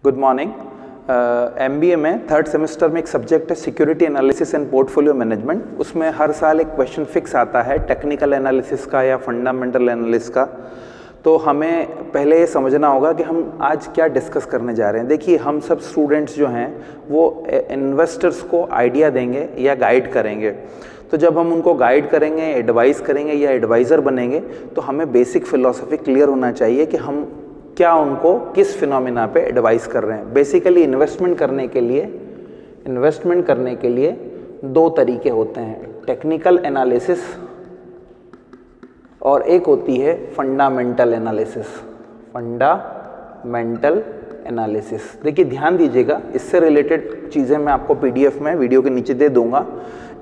Good morning. MBA में third semester में एक सब्जेक्ट है security analysis and portfolio management. उसमें हर साल एक क्वेश्चन फिक्स आता है टेक्निकल एनालिसिस का या फंडामेंटल एनालिसिस का। तो हमें पहले ये समझना होगा कि हम आज क्या डिस्कस करने जा रहे हैं। देखिए, हम सब स्टूडेंट्स जो हैं वो इन्वेस्टर्स को आइडिया देंगे या गाइड करेंगे। तो जब हम उनको गाइड करेंगे, एडवाइस करेंगे या एडवाइज़र बनेंगे, तो हमें बेसिक फिलॉसफी क्लियर होना चाहिए कि हम क्या उनको किस फिनोमिना पे एडवाइस कर रहे हैं। बेसिकली इन्वेस्टमेंट करने के लिए दो तरीके होते हैं, टेक्निकल एनालिसिस और एक होती है फंडामेंटल एनालिसिस। देखिए, ध्यान दीजिएगा, इससे रिलेटेड चीज़ें मैं आपको पीडीएफ में वीडियो के नीचे दे दूंगा।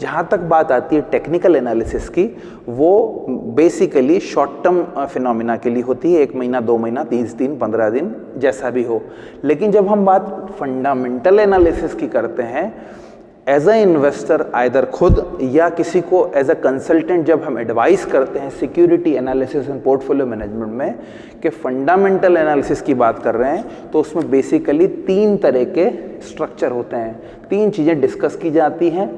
जहाँ तक बात आती है टेक्निकल एनालिसिस की, वो बेसिकली शॉर्ट टर्म फिनोमिना के लिए होती है, 1 महीना 2 महीना 30 दिन 15 दिन जैसा भी हो। लेकिन जब हम बात फंडामेंटल एनालिसिस की करते हैं, एज अ इन्वेस्टर आइदर खुद या किसी को एज अ कंसल्टेंट, जब हम एडवाइस करते हैं security analysis and portfolio management में कि फंडामेंटल एनालिसिस की बात कर रहे हैं, तो उसमें बेसिकली 3 तरह के स्ट्रक्चर होते हैं। 3 चीज़ें डिस्कस की जाती हैं।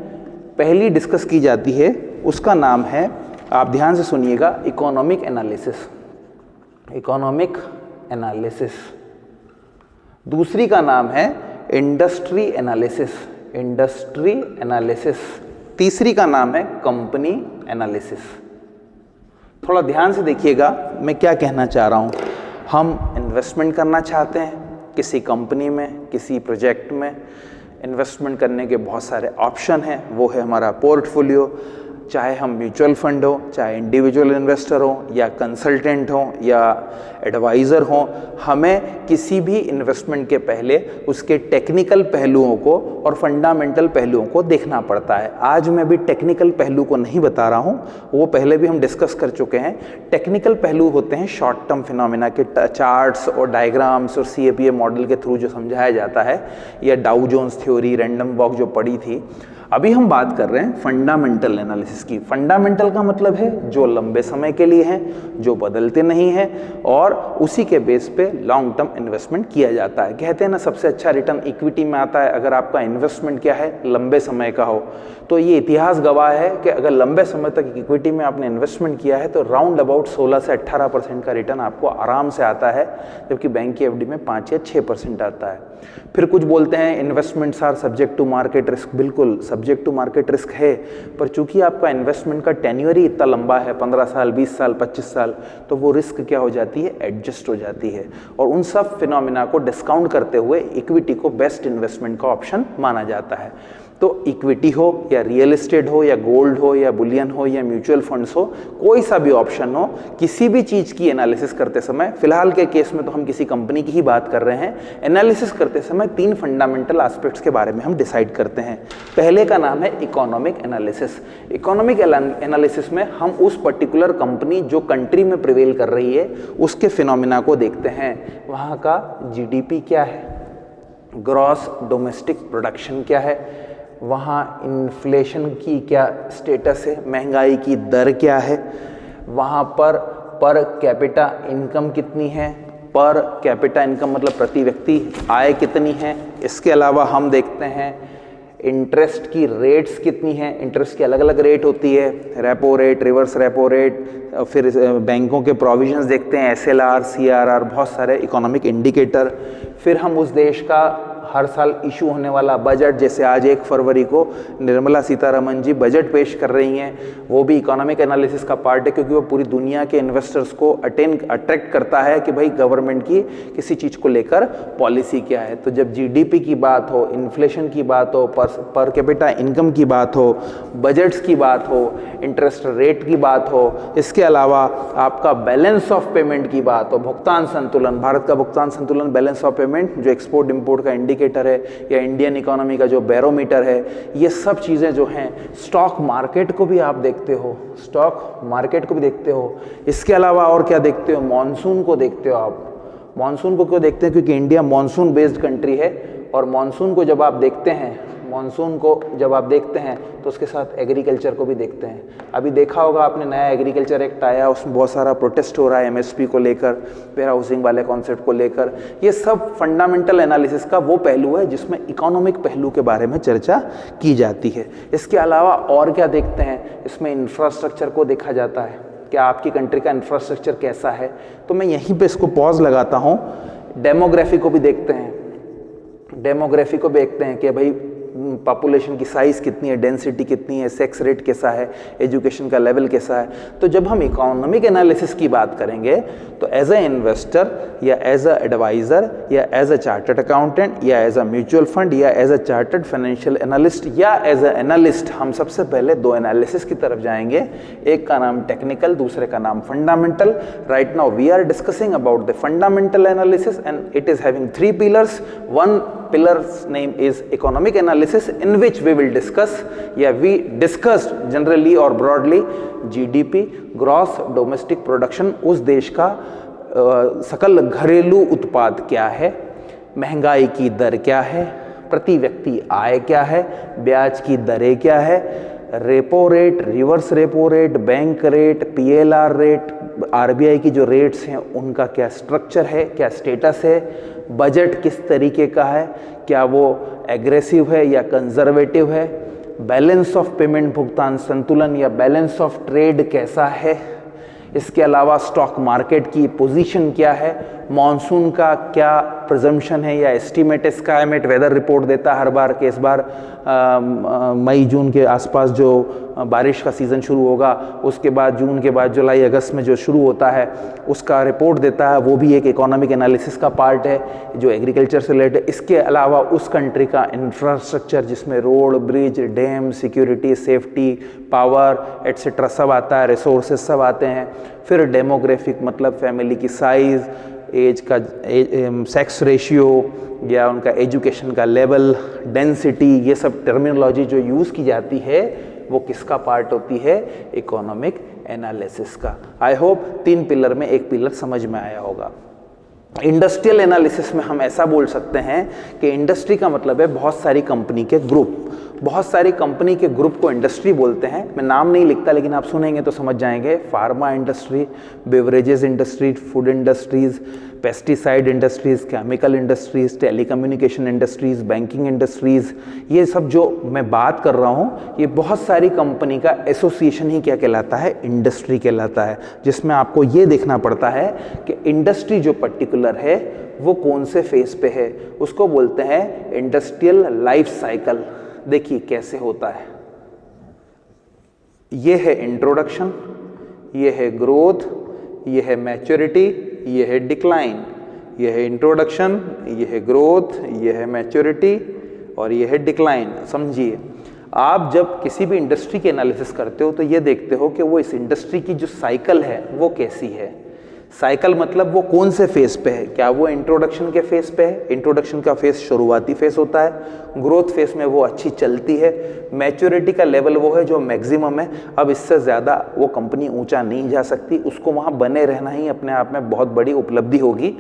पहली डिस्कस की जाती है, उसका नाम है, आप ध्यान से सुनिएगा, इकोनॉमिक एनालिसिस। दूसरी का नाम है इंडस्ट्री एनालिसिस। तीसरी का नाम है कंपनी एनालिसिस। थोड़ा ध्यान से देखिएगा मैं क्या कहना चाह रहा हूँ। हम इन्वेस्टमेंट करना चाहते हैं किसी कंपनी में, किसी प्रोजेक्ट में। इन्वेस्टमेंट करने के बहुत सारे ऑप्शन हैं, वो है हमारा पोर्टफोलियो। चाहे हम म्यूचुअल फंड हो, चाहे इंडिविजुअल इन्वेस्टर हो, या कंसल्टेंट हो, या एडवाइज़र हो, हमें किसी भी इन्वेस्टमेंट के पहले उसके टेक्निकल पहलुओं को और फंडामेंटल पहलुओं को देखना पड़ता है। आज मैं भी टेक्निकल पहलू को नहीं बता रहा हूँ, वो पहले भी हम डिस्कस कर चुके हैं। टेक्निकल पहलू होते हैं शॉर्ट टर्म फिनोमिना के चार्ट्स और डायग्राम्स और CAPA मॉडल के थ्रू जो समझाया जाता है, या डाउ जोन्स थ्योरी, रैंडम वॉक जो पढ़ी थी। अभी हम बात कर रहे हैं फंडामेंटल एनालिसिस की। फंडामेंटल का मतलब है जो लंबे समय के लिए है, जो बदलते नहीं है, और उसी के बेस पे लॉन्ग टर्म इन्वेस्टमेंट किया जाता है। कहते हैं ना, सबसे अच्छा रिटर्न इक्विटी में आता है अगर आपका इन्वेस्टमेंट क्या है, लंबे समय का हो। तो ये इतिहास गवाह है कि अगर लंबे समय तक इक्विटी में आपने इन्वेस्टमेंट किया है तो राउंड अबाउट 16 से 18% का रिटर्न आपको आराम से आता है, जबकि बैंक की FD में 5 या 6% आता है। फिर कुछ बोलते हैं investments are subject to market risk. बिल्कुल सब्जेक्ट टू मार्केट रिस्क है, पर चूंकि आपका इन्वेस्टमेंट का टेन्योर ही इतना लंबा है, 15 साल, 20 साल, 25 साल, तो वो रिस्क क्या हो जाती है, एडजस्ट हो जाती है। और उन सब फिनोमिना को डिस्काउंट करते हुए इक्विटी को बेस्ट इन्वेस्टमेंट का ऑप्शन माना जाता है। तो इक्विटी हो या रियल एस्टेट हो या गोल्ड हो या बुलियन हो या म्यूचुअल फंड्स हो, कोई सा भी ऑप्शन हो, किसी भी चीज़ की एनालिसिस करते समय, फिलहाल के केस में तो हम किसी कंपनी की ही बात कर रहे हैं, एनालिसिस करते समय 3 फंडामेंटल एस्पेक्ट्स के बारे में हम डिसाइड करते हैं। पहले का नाम है इकोनॉमिक एनालिसिस। इकोनॉमिक एनालिसिस में हम उस पर्टिकुलर कंपनी जो कंट्री में प्रिवेल कर रही है उसके फिनोमिना को देखते हैं। वहाँ का GDP क्या है, ग्रॉस डोमेस्टिक प्रोडक्शन क्या है, वहाँ इन्फ्लेशन की क्या स्टेटस है, महंगाई की दर क्या है, वहाँ पर कैपिटा इनकम कितनी है, पर कैपिटा इनकम मतलब प्रति व्यक्ति आय कितनी है। इसके अलावा हम देखते हैं इंटरेस्ट की रेट्स कितनी हैं। इंटरेस्ट की अलग अलग रेट होती है, repo rate, reverse repo rate, फिर बैंकों के प्रोविजंस देखते हैं, SLR, CRR, बहुत सारे इकोनॉमिक इंडिकेटर। फिर हम उस देश का हर साल इशू होने वाला बजट, जैसे आज 1 फरवरी को निर्मला सीतारमण जी बजट पेश कर रही हैं, वो भी इकोनॉमिक एनालिसिस का पार्ट है, क्योंकि वो पूरी दुनिया के इन्वेस्टर्स को अट्रैक्ट करता है कि भाई गवर्नमेंट की किसी चीज़ को लेकर पॉलिसी क्या है। तो जब GDP की बात हो, इन्फ्लेशन की बात हो, पर कैपिटा इनकम की बात हो, बजट्स की बात हो, इंटरेस्ट रेट की बात हो, इसके अलावा आपका बैलेंस ऑफ पेमेंट की बात हो, भुगतान संतुलन, भारत का भुगतान संतुलन, बैलेंस ऑफ पेमेंट जो एक्सपोर्ट इंपोर्ट का इंडिकेटर है, या इंडियन इकोनॉमी का जो बैरोमीटर है, ये सब चीज़ें जो हैं, स्टॉक मार्केट को भी आप देखते हो, इसके अलावा और क्या देखते हो, मॉनसून को देखते हो आप। मॉनसून को क्यों देखते हैं, क्योंकि इंडिया मॉनसून बेस्ड कंट्री है, और मॉनसून को जब आप देखते हैं, मॉनसून को जब आप देखते हैं तो उसके साथ एग्रीकल्चर को भी देखते हैं। अभी देखा होगा आपने, नया एग्रीकल्चर एक्ट आया, उसमें बहुत सारा प्रोटेस्ट हो रहा है एमएसपी को लेकर, वेयर हाउसिंग वाले कॉन्सेप्ट को लेकर। ये सब फंडामेंटल एनालिसिस का वो पहलू है जिसमें इकोनॉमिक पहलू के बारे में चर्चा की जाती है। इसके अलावा और क्या देखते हैं, इसमें इंफ्रास्ट्रक्चर को देखा जाता है, क्या आपकी कंट्री का इंफ्रास्ट्रक्चर कैसा है। तो मैं यहीं पे इसको पॉज लगाता हूँ। डेमोग्राफी को भी देखते हैं, डेमोग्राफी को देखते हैं कि भाई पॉपुलेशन की साइज़ कितनी है, डेंसिटी कितनी है, सेक्स रेट कैसा है, एजुकेशन का लेवल कैसा है। तो जब हम इकोनॉमिक एनालिसिस की बात करेंगे तो एज अ इन्वेस्टर या एज अ एडवाइज़र या एज अ चार्टर्ड अकाउंटेंट या एज अ म्यूचुअल फंड या as a chartered financial analyst या एज अ एनालिस्ट, हम सबसे पहले दो एनालिसिस की तरफ जाएंगे। एक का नाम टेक्निकल, दूसरे का नाम fundamental. Right now we are discussing about the fundamental analysis and it is having 3 pillars. One pillar's name is economic analysis, in which we will discuss, we discussed generally or broadly GDP, gross domestic production, उस देश का सकल घरेलू उत्पाद क्या है, महंगाई की दर क्या है, प्रति व्यक्ति आय क्या है, ब्याज की दरें क्या है, repo rate, reverse repo rate, bank rate, PLR rate, RBI की जो रेट्स हैं उनका क्या स्ट्रक्चर है, क्या स्टेटस है, बजट किस तरीके का है, क्या वो एग्रेसिव है या कंजर्वेटिव है, बैलेंस ऑफ पेमेंट भुगतान संतुलन या बैलेंस ऑफ ट्रेड कैसा है, इसके अलावा स्टॉक मार्केट की पोजीशन क्या है, मॉनसून का क्या प्रिजम्पशन है या एस्टीमेट, स्काईमेट वेदर रिपोर्ट देता है हर बार कि इस बार मई जून के आसपास जो बारिश का सीज़न शुरू होगा, उसके बाद जून के बाद जुलाई अगस्त में जो शुरू होता है उसका रिपोर्ट देता है। वो भी एक इकोनॉमिक एनालिसिस का पार्ट है जो एग्रीकल्चर से रिलेटेड। इसके अलावा उस कंट्री का इंफ्रास्ट्रक्चर जिसमें road, bridge, dam, security, safety, power etcetera सब आता है, रिसोर्सेज सब आते हैं। फिर डेमोग्राफिक मतलब फैमिली की साइज़, एज का सेक्स रेशियो या उनका एजुकेशन का लेवल, डेंसिटी, ये सब टर्मिनोलॉजी जो यूज़ की जाती है वो किसका पार्ट होती है, इकोनॉमिक एनालिसिस का। आई होप 3 पिलर में एक पिलर समझ में आया होगा। इंडस्ट्रियल एनालिसिस में हम ऐसा बोल सकते हैं कि इंडस्ट्री का मतलब है बहुत सारी कंपनी के ग्रुप। बहुत सारी कंपनी के ग्रुप को इंडस्ट्री बोलते हैं। मैं नाम नहीं लिखता लेकिन आप सुनेंगे तो समझ जाएंगे। Pharma industry, beverages industry, food industries, pesticide industries, chemical industries, telecommunication industries, banking industries, ये सब जो मैं बात कर रहा हूँ ये बहुत सारी कंपनी का एसोसिएशन ही क्या कहलाता है, इंडस्ट्री कहलाता है। जिसमें आपको ये देखना पड़ता है कि इंडस्ट्री जो पर्टिकुलर है वो कौन से फेज पे है, उसको बोलते हैं इंडस्ट्रियल लाइफ साइकिल। देखिए कैसे होता है, ये है इंट्रोडक्शन, ये है ग्रोथ, ये है मैच्योरिटी, ये है डिक्लाइन। ये है इंट्रोडक्शन, ये है ग्रोथ, ये है मैच्योरिटी और ये है डिक्लाइन। समझिए, आप जब किसी भी इंडस्ट्री के एनालिसिस करते हो तो ये देखते हो कि वो इस इंडस्ट्री की जो साइकिल है वो कैसी है। साइकिल मतलब वो कौन से फेज पे है, क्या वो इंट्रोडक्शन के फेज पे है, इंट्रोडक्शन का फेज शुरुआती फेज होता है, ग्रोथ फेज में वो अच्छी चलती है, मैच्योरिटी का लेवल वो है जो मैक्सिमम है, अब इससे ज़्यादा वो कंपनी ऊंचा नहीं जा सकती, उसको वहाँ बने रहना ही अपने आप में बहुत बड़ी उपलब्धि होगी।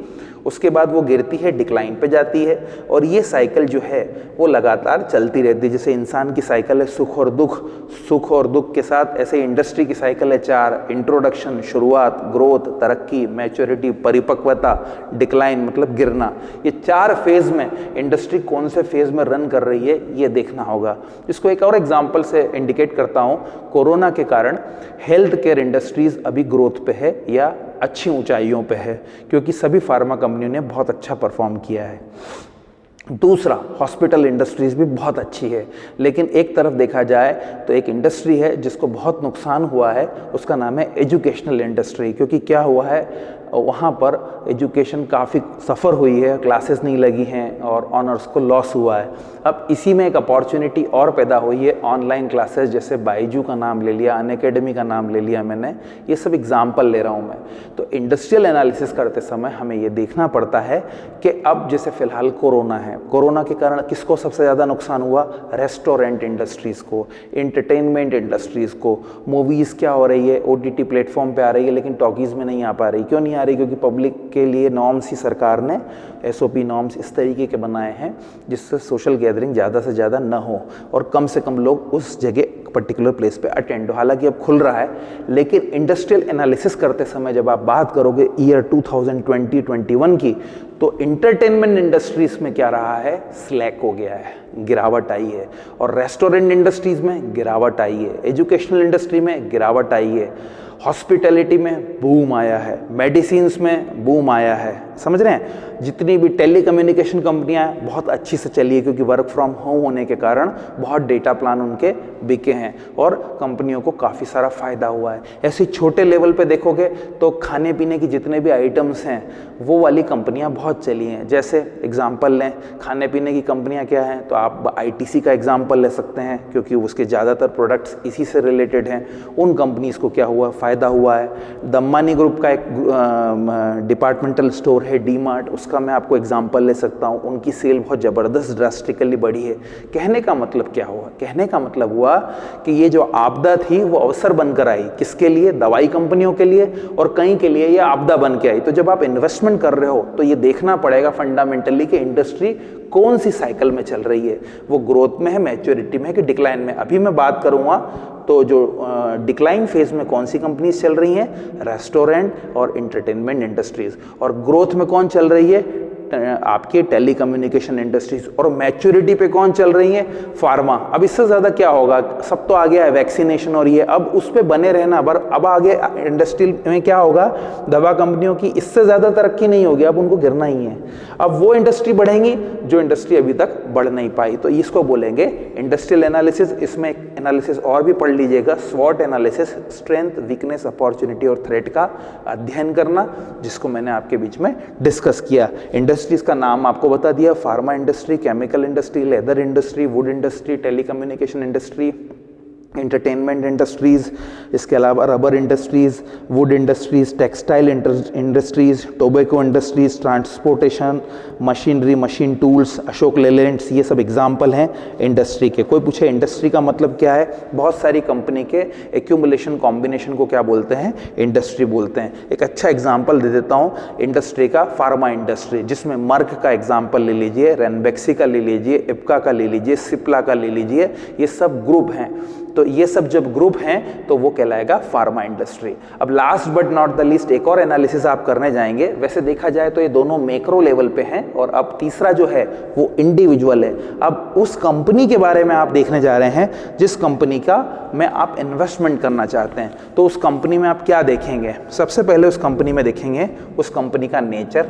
उसके बाद वो गिरती है, डिक्लाइन पे जाती है और ये साइकिल जो है वो लगातार चलती रहती है। जैसे इंसान की साइकिल है सुख और दुख, सुख और दुख के साथ ऐसे इंडस्ट्री की साइकिल है 4, इंट्रोडक्शन शुरुआत, ग्रोथ तरक्की, मैच्योरिटी परिपक्वता, डिक्लाइन मतलब गिरना। ये 4 फेज में इंडस्ट्री कौन से फेज में रन कर रही है ये देखना होगा। इसको एक और एग्जांपल से इंडिकेट करता हूँ। कोरोना के कारण हेल्थ केयर इंडस्ट्रीज अभी ग्रोथ पे है या अच्छी ऊंचाइयों पे है क्योंकि सभी फार्मा कंपनियों ने बहुत अच्छा परफॉर्म किया है। दूसरा, हॉस्पिटल इंडस्ट्रीज भी बहुत अच्छी है, लेकिन एक तरफ देखा जाए तो एक इंडस्ट्री है जिसको बहुत नुकसान हुआ है, उसका नाम है एजुकेशनल इंडस्ट्री। क्योंकि क्या हुआ है, वहाँ पर एजुकेशन काफ़ी सफ़र हुई है, क्लासेस नहीं लगी हैं और ऑनर्स को लॉस हुआ है। अब इसी में एक अपॉर्चुनिटी और पैदा हुई है, ऑनलाइन क्लासेस, जैसे बायजू का नाम ले लिया, अनअकैडमी का नाम ले लिया मैंने, ये सब एग्जाम्पल ले रहा हूँ मैं। तो इंडस्ट्रियल एनालिसिस करते समय हमें ये देखना पड़ता है कि अब जैसे फ़िलहाल कोरोना है, कोरोना के कारण किसको सबसे ज़्यादा नुकसान हुआ, रेस्टोरेंट इंडस्ट्रीज़ को, एंटरटेनमेंट इंडस्ट्रीज़ को। मूवीज़ क्या हो रही है, OTT प्लेटफॉर्म पे आ रही है लेकिन टॉकीज़ में नहीं आ पा रही, क्यों नहीं आ आ रही, क्योंकि पब्लिक के लिए नॉर्म्स ही सरकार ने SOP नॉर्म्स इस तरीके के बनाए हैं जिससे सोशल गैदरिंग ज़्यादा से ज़्यादा ना हो और कम से कम लोग उस जगह पर्टिकुलर प्लेस पे अटेंड हो। हालांकि अब खुल रहा है, लेकिन इंडस्ट्रियल एनालिसिस करते समय जब आप बात करोगे ईयर 2020-21 की, तो इंटरटेनमेंट इंडस्ट्रीज में क्या रहा है, स्लैक हो गया है, गिरावट आई है। और रेस्टोरेंट इंडस्ट्रीज में गिरावट आई है, एजुकेशनल इंडस्ट्री में गिरावट आई है, हॉस्पिटैलिटी में बूम आया है, मेडिसिन्स में बूम आया है। समझ रहे हैं? जितनी भी टेलीकम्युनिकेशन कंपनियां बहुत अच्छी से चली है, क्योंकि वर्क फ्रॉम होम होने के कारण बहुत डेटा प्लान उनके बिके हैं और कंपनियों को काफ़ी सारा फायदा हुआ है। ऐसे छोटे लेवल पे देखोगे तो खाने पीने की जितने भी आइटम्स हैं वो वाली कंपनियां बहुत चली हैं। जैसे एग्जांपल लें, खाने पीने की कंपनियां क्या हैं, तो आप ITC का एग्जांपल ले सकते हैं, क्योंकि उसके ज़्यादातर प्रोडक्ट्स इसी से रिलेटेड हैं। उन कंपनीज़ को क्या हुआ, फ़ायदा हुआ है। दम्मानी ग्रुप का एक डिपार्टमेंटल स्टोर है डी-मार्ट, उसका मैं आपको एग्जांपल ले सकता हूँ। उनकी सेल बहुत ज़बरदस्त ड्रास्टिकली बढ़ी है। कहने का मतलब क्या हुआ, कहने का मतलब हुआ कि ये जो आपदा थी वो अवसर बनकर आई। किसके लिए? दवाई कंपनियों के लिए, और कहीं के लिए ये आपदा बन के आई। तो जब आप इन्वेस्टमेंट कर रहे हो तो ये देखना पड़ेगा फंडामेंटली कि इंडस्ट्री कौन सी साइकिल में चल रही है, वो ग्रोथ में है, मैच्योरिटी में है कि डिक्लाइन में। अभी मैं बात करूंगा तो जो डिक्लाइन फेज में कौन सी कंपनीज चल रही हैं, रेस्टोरेंट और एंटरटेनमेंट इंडस्ट्रीज, और ग्रोथ में कौन चल रही है, आपके टेलीकम्युनिकेशन इंडस्ट्रीज, और मैच्योरिटी पे कौन चल रही है, फार्मा। अब इससे ज्यादा क्या होगा, सब तो आ गया है वैक्सीनेशन और ये, अब उस पे बने रहना। अब आगे इंडस्ट्री में क्या होगा, दवा कंपनियों की इससे ज्यादा तरक्की नहीं होगी, अब उनको गिरना ही है। अब वो इंडस्ट्री बढ़ेंगी जो इंडस्ट्री अभी तक बढ़ नहीं पाई, तो इसको बोलेंगे इंडस्ट्रियल एनालिसिस। इसमें एनालिसिस और भी पढ़ लीजिएगा, स्वॉट एनालिसिस, स्ट्रेंथ, वीकनेस, अपॉर्चुनिटी और थ्रेट का अध्ययन करना, जिसको मैंने आपके बीच में डिस्कस किया। इंडस्ट्रीज का नाम आपको बता दिया, pharma industry, chemical industry, leather industry, wood industry, telecommunication industry, entertainment industries, इसके अलावा rubber industries, wood industries, textile industries, tobacco industries, transportation, machinery, machine tools, Ashok Leylands, ये सब एग्जाम्पल हैं इंडस्ट्री के। कोई पूछे इंडस्ट्री का मतलब क्या है, बहुत सारी कंपनी के एक्यूमुलेशन कॉम्बिनेशन को क्या बोलते हैं, इंडस्ट्री बोलते हैं। एक अच्छा एग्जाम्पल दे देता हूँ इंडस्ट्री का, फार्मा इंडस्ट्री, जिसमें मर्क का एग्जाम्पल ले लीजिए, रेनबेक्सी का ले लीजिए, इप्का का ले लीजिए, सिप्ला का ले लीजिए, ये सब ग्रुप हैं। तो ये सब जब ग्रुप हैं तो वो कहलाएगा फार्मा इंडस्ट्री। अब last but not the least एक और एनालिसिस आप करने जाएंगे। वैसे देखा जाए तो ये दोनों मैक्रो लेवल पे हैं, और अब तीसरा जो है वो इंडिविजुअल है। अब उस कंपनी के बारे में आप देखने जा रहे हैं जिस कंपनी का में आप इन्वेस्टमेंट करना चाहते हैं। तो उस कंपनी में आप क्या देखेंगे, सबसे पहले उस कंपनी में देखेंगे उस कंपनी का नेचर,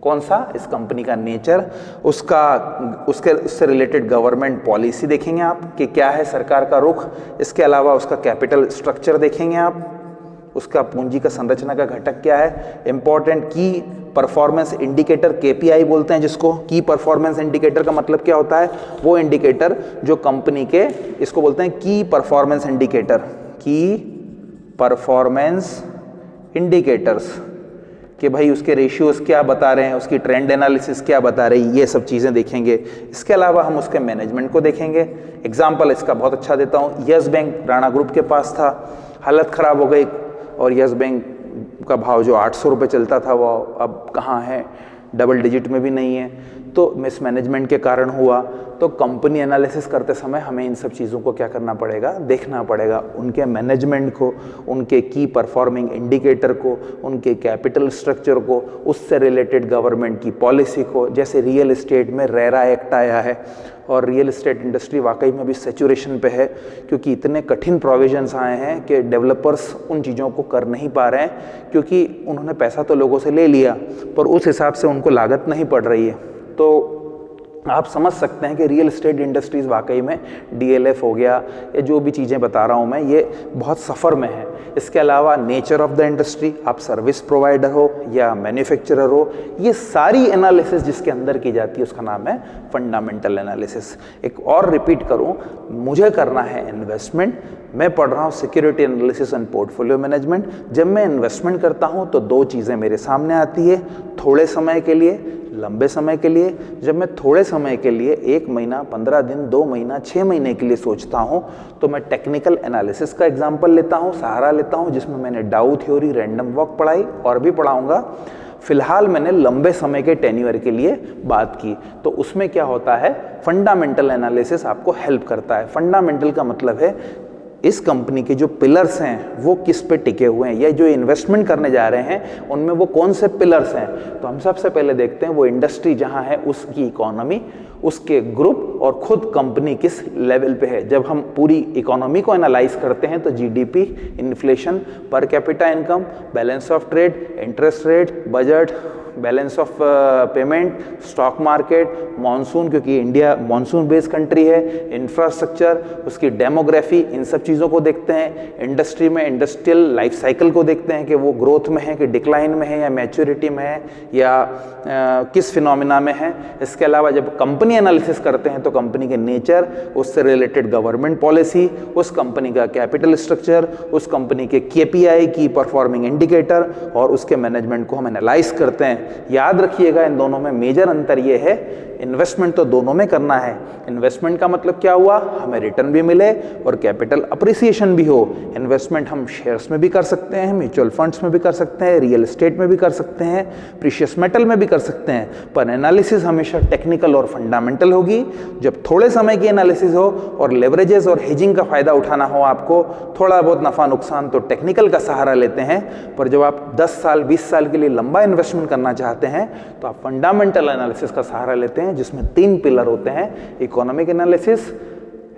कौन सा, इस कंपनी का नेचर, उससे रिलेटेड गवर्नमेंट पॉलिसी देखेंगे आप कि क्या है सरकार का रुख। इसके अलावा उसका कैपिटल स्ट्रक्चर देखेंगे आप, उसका पूंजी का संरचना का घटक क्या है। इंपॉर्टेंट की परफॉर्मेंस इंडिकेटर, KPI बोलते हैं जिसको। की परफॉर्मेंस इंडिकेटर का मतलब क्या होता है, वो इंडिकेटर जो कंपनी के, इसको बोलते हैं की परफॉर्मेंस इंडिकेटर, की परफॉर्मेंस इंडिकेटर्स, कि भाई उसके रेशियोज क्या बता रहे हैं, उसकी ट्रेंड एनालिसिस क्या बता रही है, ये सब चीज़ें देखेंगे। इसके अलावा हम उसके मैनेजमेंट को देखेंगे। एग्जाम्पल इसका बहुत अच्छा देता हूँ, यस बैंक राणा ग्रुप के पास था, हालत ख़राब हो गई, और यस बैंक का भाव जो 800 रुपये चलता था वो अब कहाँ है, डबल डिजिट में भी नहीं है। तो मिसमैनेजमेंट के कारण हुआ। तो कंपनी एनालिसिस करते समय हमें इन सब चीज़ों को क्या करना पड़ेगा, देखना पड़ेगा, उनके मैनेजमेंट को, उनके की परफॉर्मिंग इंडिकेटर को, उनके कैपिटल स्ट्रक्चर को, उससे रिलेटेड गवर्नमेंट की पॉलिसी को। जैसे रियल एस्टेट में रेरा एक्ट आया है, और रियल एस्टेट इंडस्ट्री वाकई में भी सैचुरेशन पे है, क्योंकि इतने कठिन प्रोविजंस आए हैं कि डेवलपर्स उन चीज़ों को कर नहीं पा रहे हैं, क्योंकि उन्होंने पैसा तो लोगों से ले लिया पर उस हिसाब से उनको लागत नहीं पड़ रही है। तो आप समझ सकते हैं कि रियल एस्टेट इंडस्ट्रीज वाकई में DLF हो गया, ये जो भी चीज़ें बता रहा हूँ मैं, ये बहुत सफ़र में है। इसके अलावा नेचर ऑफ द इंडस्ट्री, आप सर्विस प्रोवाइडर हो या मैन्युफैक्चरर हो, ये सारी एनालिसिस जिसके अंदर की जाती है उसका नाम है फंडामेंटल एनालिसिस। एक और रिपीट करूँ, मुझे करना है इन्वेस्टमेंट, मैं पढ़ रहा हूँ security analysis and portfolio management. जब मैं इन्वेस्टमेंट करता हूँ तो दो चीज़ें मेरे सामने आती है, थोड़े समय के लिए, लंबे समय के लिए। जब मैं थोड़े समय के लिए 1 महीना, 15 दिन, 2 महीना, 6 महीने के लिए सोचता हूं तो मैं टेक्निकल एनालिसिस का एग्जांपल लेता हूं, सहारा लेता हूं, जिसमें मैंने डाउ थ्योरी, रैंडम वॉक पढ़ाई और भी पढ़ाऊंगा। फिलहाल मैंने लंबे समय के टेन्योर के लिए बात की। तो उसमें क्या होता है, फंडामेंटल एनालिसिस आपको हेल्प करता है। फंडामेंटल का मतलब है इस कंपनी के जो पिलर्स हैं वो किस पे टिके हुए हैं, या जो इन्वेस्टमेंट करने जा रहे हैं उनमें वो कौन से पिलर्स हैं। तो हम सबसे पहले देखते हैं वो इंडस्ट्री जहां है उसकी इकोनॉमी, उसके ग्रुप और खुद कंपनी किस लेवल पे है। जब हम पूरी इकोनॉमी को एनालाइज करते हैं तो GDP, inflation, per capita income, balance of trade, interest rate, budget, balance of payment, stock market, monsoon, क्योंकि इंडिया मॉनसून बेस्ड कंट्री है, इंफ्रास्ट्रक्चर, उसकी डेमोग्राफी, इन सब चीज़ों को देखते हैं। इंडस्ट्री में इंडस्ट्रियल लाइफ साइकिल को देखते हैं कि वो ग्रोथ में है कि डिक्लाइन में है या मैच्योरिटी में है या किस फिनोमिना में है। इसके अलावा जब कंपनी एनालिसिस करते हैं तो कंपनी के नेचर, उससे रिलेटेड गवर्नमेंट पॉलिसी, उस कंपनी का कैपिटल स्ट्रक्चर, उस कंपनी के KPI की परफॉर्मिंग इंडिकेटर और उसके मैनेजमेंट को हम एनालाइज करते हैं। याद रखिएगा इन दोनों में मेजर अंतर यह है, इन्वेस्टमेंट तो दोनों में करना है। इन्वेस्टमेंट का मतलब क्या हुआ, हमें रिटर्न भी मिले और कैपिटल अप्रिसिएशन भी हो। इन्वेस्टमेंट हम शेयर्स में भी कर सकते हैं, म्यूचुअल फंड्स में भी कर सकते हैं, रियल एस्टेट में भी कर सकते हैं, प्रीशियस मेटल में भी कर सकते हैं, पर एनालिसिस हमेशा टेक्निकल और फंडामेंटल होगी। जब थोड़े समय की एनालिसिस हो और लेवरेजेस और हेजिंग का फायदा उठाना हो आपको, थोड़ा बहुत नफा नुकसान, तो टेक्निकल का सहारा लेते हैं। पर जब आप 10 साल 20 साल के लिए लंबा इन्वेस्टमेंट करना चाहते हैं तो आप फंडामेंटल एनालिसिस का सहारा लेते हैं, जिसमें 3 पिलर होते हैं, इकोनॉमिक एनालिसिस,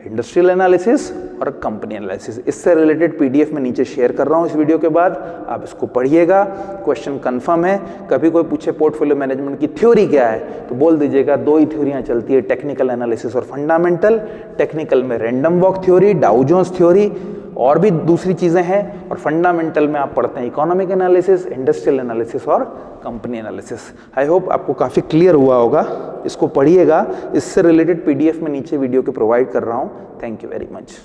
इंडस्ट्रियल एनालिसिस और कंपनी एनालिसिस। इससे रिलेटेड PDF में नीचे शेयर कर रहा हूं इस वीडियो के बाद, आप इसको पढ़िएगा। क्वेश्चन कंफर्म है। कभी कोई पूछे पोर्टफोलियो मैनेजमेंट की थ्योरी क्या है तो बोल दीजिएगा 2 ही थ्योरियां चलती है, टेक्निकल एनालिसिस और फंडामेंटल। टेक्निकल में random walk theory, Dow Jones theory और भी दूसरी चीजें हैं, और फंडामेंटल में आप पढ़ते हैं इकोनॉमिक एनालिसिस, इंडस्ट्रियल एनालिसिस और कंपनी एनालिसिस। आई होप आपको काफ़ी क्लियर हुआ होगा। इसको पढ़िएगा। इससे रिलेटेड PDF में नीचे वीडियो के प्रोवाइड कर रहा हूँ। Thank you very much.